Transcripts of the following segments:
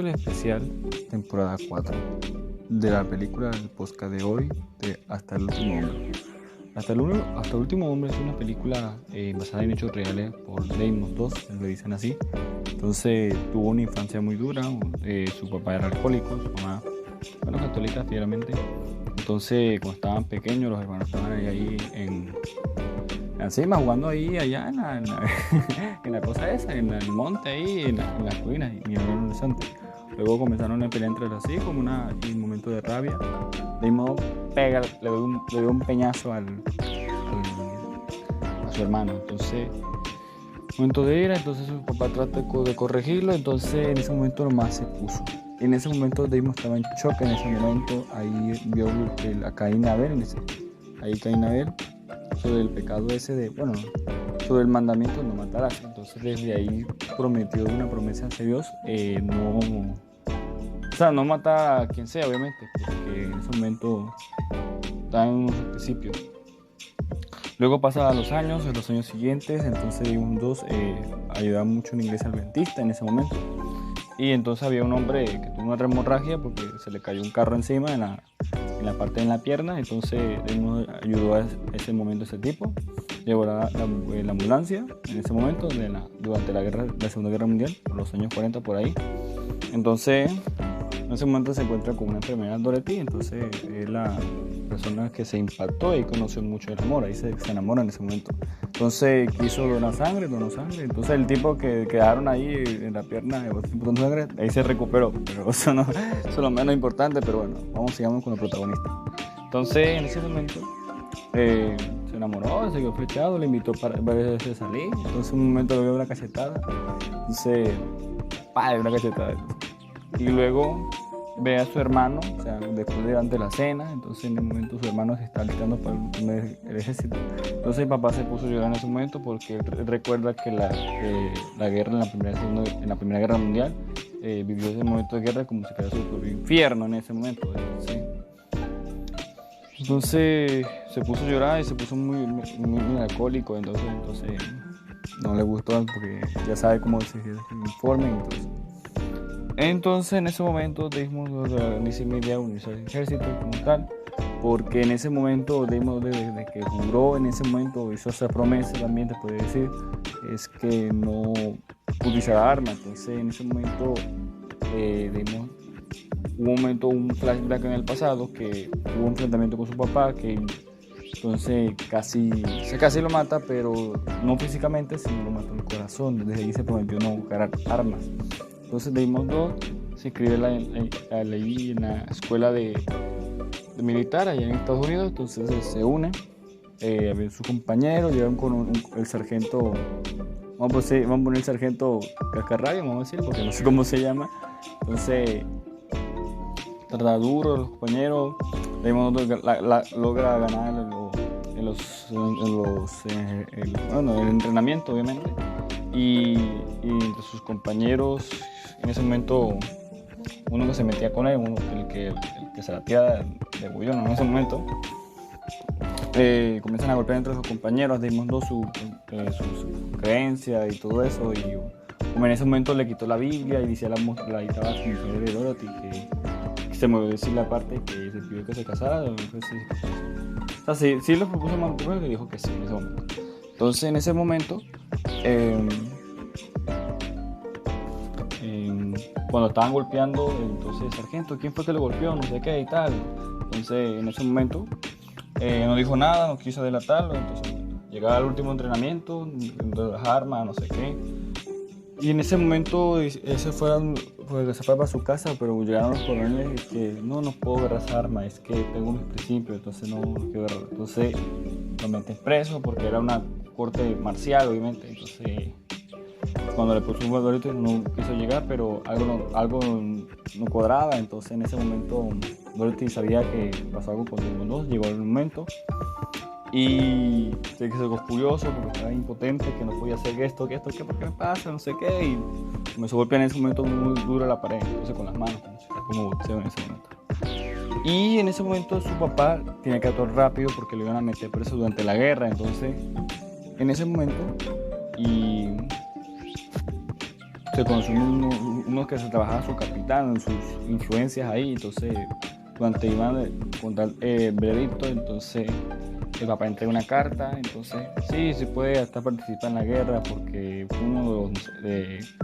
capítulo especial, temporada 4, de la película del podcast de hoy, de Hasta el último hombre. Hasta el último hombre es una película basada en hechos reales por Damon II, le dicen así. Entonces tuvo una infancia muy dura, su papá era alcohólico, su mamá, bueno, católica fielmente. Entonces cuando estaban pequeños los hermanos estaban ahí encima jugando ahí allá en la cosa esa, en el monte ahí, en las colinas, y mi hermano adolescente. Luego comenzaron a pelear entre ellos así, como en un momento de rabia. Damon le dio un peñazo a su hermano. Entonces, momento de ira, entonces su papá trata de corregirlo, entonces en ese momento nomás se puso. En ese momento Damon estaba en shock, en ese momento ahí vio a Caín y Abel, Caín y Abel, sobre el pecado ese sobre el mandamiento no matarás. Entonces desde ahí prometió una promesa hacia Dios, no matar a quien sea, obviamente, porque en ese momento está en unos principios. Luego pasa los años, en los años siguientes, entonces Damon II ayudaba mucho en la iglesia adventista en ese momento. Y entonces había un hombre que tuvo una hemorragia porque se le cayó un carro encima en la parte de la pierna. Entonces Damon ayudó a ese momento a ese tipo. Llevó la ambulancia en ese momento durante la Segunda Guerra Mundial, por los años 40 por ahí. Entonces en ese momento se encuentra con una enfermedad Dorothy. Entonces es la persona que se impactó y conoció mucho el amor. Ahí se enamora en ese momento. Entonces quiso donar sangre. Entonces el tipo que quedaron ahí en la pierna botando sangre, ahí se recuperó. Pero eso es lo menos importante. Pero bueno, sigamos con el protagonista. Entonces en ese momento se enamoró, se quedó flechado, le invitó varias veces a salir. Entonces en un momento le dio una cachetada. Entonces, una cachetada. Y luego ve a su hermano, después de la cena. Entonces en el momento su hermano se está alistando para el ejército. Entonces el papá se puso a llorar en ese momento porque él recuerda que la guerra en la Primera Guerra Mundial, vivió ese momento de guerra como si fuera su propio infierno en ese momento. Entonces se puso a llorar y se puso muy alcohólico. Entonces no le gustó porque ya sabe cómo se informe. Entonces en ese momento Damon dice media unirse al ejército como tal, porque en ese momento Damon, desde que juró, en ese momento hizo esa promesa, también te puede decir, es que no utilizará armas. Entonces en ese momento Damon hubo un flashback en el pasado que hubo un enfrentamiento con su papá, que entonces casi lo mata, pero no físicamente, sino lo mató en el corazón. Desde ahí se prometió no buscar armas. Entonces Damon II se inscribe en la escuela de militar allá en Estados Unidos. Entonces se une a sus compañeros, llegan con el sargento, vamos a poner el sargento Cascarrabia, vamos a decir, porque no sé cómo se llama. Entonces trata duro los compañeros. Damon II logra ganar el entrenamiento, obviamente, y entre sus compañeros en ese momento, uno que se metía con él, el que se la tía de bullón en ese momento, comienzan a golpear entre sus compañeros. Damon II su creencia y todo eso, y como en ese momento le quitó la Biblia y decía la estaba su mujer de Dorothy, que se me olvidó decir la parte que se pidió que se casara. Sí lo propuso mantener, y dijo que sí en ese momento. Entonces en ese momento, cuando estaban golpeando, entonces sargento, ¿quién fue que le golpeó? No sé qué y tal. Entonces en ese momento no dijo nada, no quiso delatarlo. Entonces llegaba al último entrenamiento de las armas, no sé qué, y en ese momento se fue para su casa, pero llegaron los coroneles que no puedo agarrar esa arma, es que tengo mis principios, entonces no quiero agarrarlo. Entonces lo meten preso porque era una corte marcial, obviamente. Entonces cuando le puso un guardadito no quiso llegar, pero algo no cuadraba. Entonces en ese momento Dorothy sabía que pasó algo con Damon II. Llegó el momento y se quedó furioso porque estaba impotente, que no podía hacer esto, ¿qué por qué me pasa? No sé qué, y comenzó a golpear en ese momento muy duro a la pared, entonces con las manos, como boxeo en ese momento. Y en ese momento su papá tenía que actuar rápido porque lo iban a meter preso durante la guerra. Entonces en ese momento se conoció uno que se trabajaba su capitán, en sus influencias ahí, entonces durante iban con tal veredicto, entonces el papá entrega una carta, entonces sí puede hasta participar en la guerra porque fue uno de los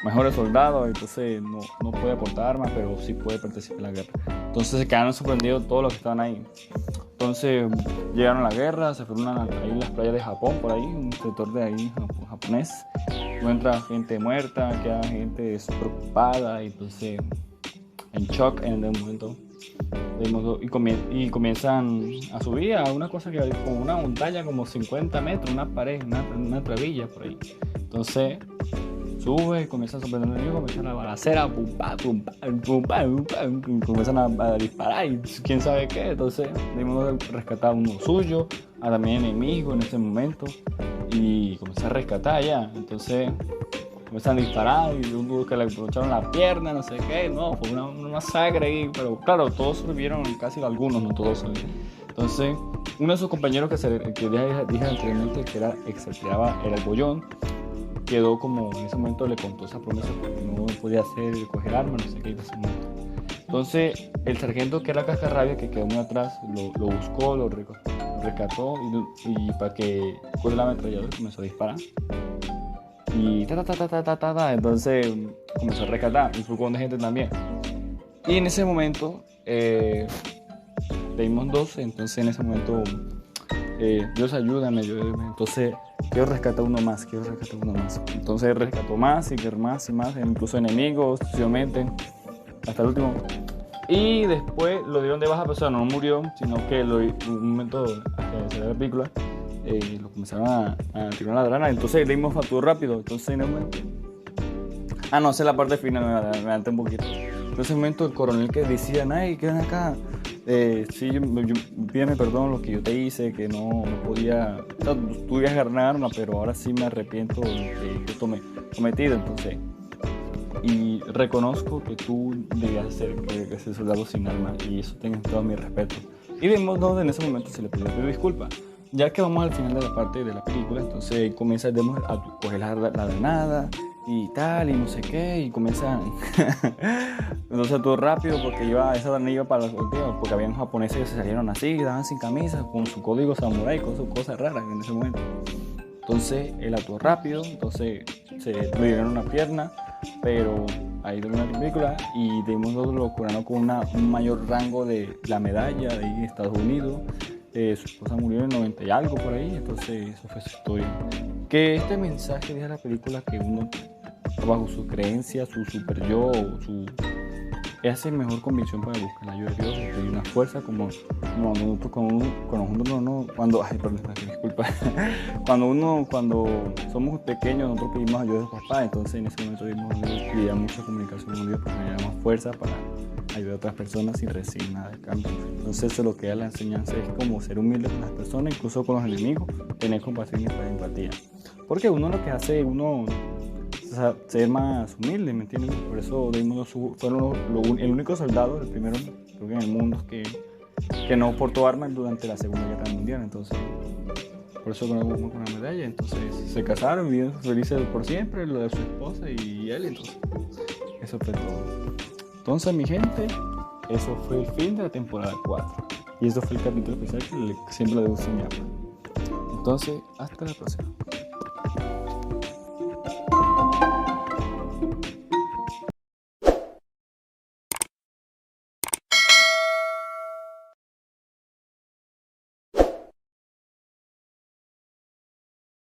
mejores soldados, entonces no puede aportar armas, pero sí puede participar en la guerra. Entonces se quedaron sorprendidos todos los que estaban ahí. Entonces llegaron a la guerra, se fueron ahí en las playas de Japón, por ahí, un sector de ahí japonés. Encuentra gente muerta, queda gente preocupada, y entonces en shock en el momento. Y comienzan a subir a una cosa que como una montaña, como 50 metros, una pared, una trabilla por ahí. Entonces sube, comienza a sorprender al enemigo, comienza la balacera, comienzan a disparar y quién sabe qué. Entonces debemos rescatar a uno suyo, a también enemigo en ese momento, y comienza a rescatar ya. Entonces comienzan a disparar y uno que le aprovecharon la pierna, no sé qué, no, fue una masacre ahí, pero claro, todos sobrevivieron, casi algunos, no todos. Entonces, uno de sus compañeros que dije anteriormente que era el Bollón, quedó como en ese momento le contó esa promesa porque no podía coger armas, no sé qué, en ese momento. Entonces, el sargento que era Cascarrabia, que quedó muy atrás, lo buscó, lo rescató y para que cogió la ametralladora y comenzó a disparar. Y entonces comenzó a rescatar, y fue con gente también. Y en ese momento leímos dos, entonces en ese momento Dios ayúdame, entonces quiero rescatar uno más. Entonces rescató más y más, incluso enemigos, sucesivamente, hasta el último. Y después lo dieron de baja, pero no murió, sino que en un momento hasta de la película lo comenzaron a tirar la grana. Entonces leímos facturó rápido. Entonces en un momento, no sé, la parte final me adelanté un poquito. Entonces en un momento el coronel que decía, ay, quedan acá, sí, pídeme perdón lo que yo te hice, que no podía, tú ibas a ganar arma, pero ahora sí me arrepiento de lo que yo cometido. Entonces, y reconozco que tú debías ser ese soldado sin arma, y eso tenga todo mi respeto. Y de modo en ese momento se le pidió disculpas. Ya que vamos al final de la parte de la película, entonces comenzamos a coger la granada y tal, y no sé qué, y comienzan entonces todo rápido, porque esa granada iba para los volteos, porque habían japoneses que se salieron así, daban sin camisa, con su código samurái, con sus cosas raras en ese momento. Entonces él actuó rápido, entonces le dieron una pierna, pero ahí terminó la película, y de modo lo coronaron con un mayor rango de la medalla de ahí, Estados Unidos. Su esposa murió en el 90 y algo por ahí, entonces eso fue su historia. Que este mensaje deja la película que uno, bajo su creencia, su super yo, hace mejor convicción para buscar la ayuda de Dios, y una fuerza como nosotros cuando somos pequeños, nosotros pedimos ayuda de papá, entonces en ese momento pedimos mucha comunicación con Dios, porque nos damos fuerza para ayudar a otras personas sin recibir nada de cambio. Entonces eso es lo que da la enseñanza, es como ser humilde con las personas, incluso con los enemigos, tener compasión y empatía. Porque uno lo que hace, ser más humilde, ¿me entiendes? Por eso fueron el único soldado, el primero, creo que en el mundo, que no portó armas durante la Segunda Guerra Mundial. Entonces, por eso con la medalla. Entonces se casaron, vivieron felices por siempre, lo de su esposa y él. Entonces, eso fue todo. Entonces, mi gente, eso fue el fin de la temporada 4. Y eso fue el capítulo especial que siempre le gusta a mi papá. Entonces, hasta la próxima.